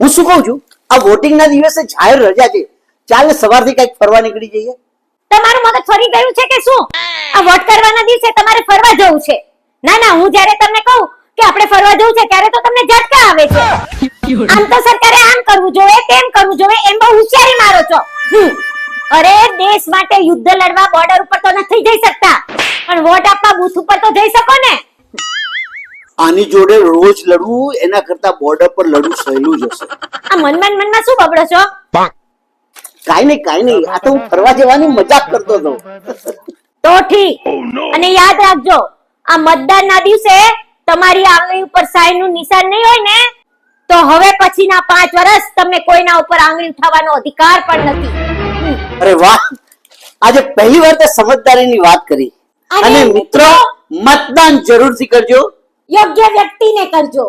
હું શું કહું છું, આ વોટિંગ ના દિવસે જાહેર રજા છે, ચાલ ને સવારથી કઈક ફરવા નીકળી જઈએ. તમારું મગજ ફરી ગયું છે કે શું? આ વોટ કરવાના દિવસે તમારે ફરવા જવું છે? ના ના, હું જ્યારે તમને કહું કે આપણે ફરવા જવું છે ત્યારે તો તમને ઝટકા આવે છે. આમ તો સરકારે આમ કરવું જોઈએ, તેમ કરવું જોઈએ, એમ બહુ હોશિયારી મારો છો. અરે દેશ માટે યુદ્ધ લડવા બોર્ડર ઉપર તો નથી જઈ શકતા, પણ વોટ આપવા બૂથ ઉપર તો જઈ શકો ને. આની જોડે રોજ લડવું એના કરતા બોર્ડર પર લડવું સહેલું જ હશે. આ મનમાં શું બબડો છો? કાઈ નહીં, આ તો હું ફરવા જવાની મજાક કરતો હતો. તો ઠીક. અને યાદ રાખજો, આ મતદાનના દિવસે તમારી આંગળી ઉપર સાઈન નું નિશાન નહીં હોય ને, તો હવે પછીના 5 વર્ષ તમને કોઈના ઉપર આંગળી ઉઠાવવાનો અધિકાર પણ નથી. અરે વાહ, આજે પહેલી વાર તે સમજદારીની વાત કરી. અને મિત્રો, મતદાન જરૂરથી કરજો. યોગ્ય વ્યક્તિને કરજો.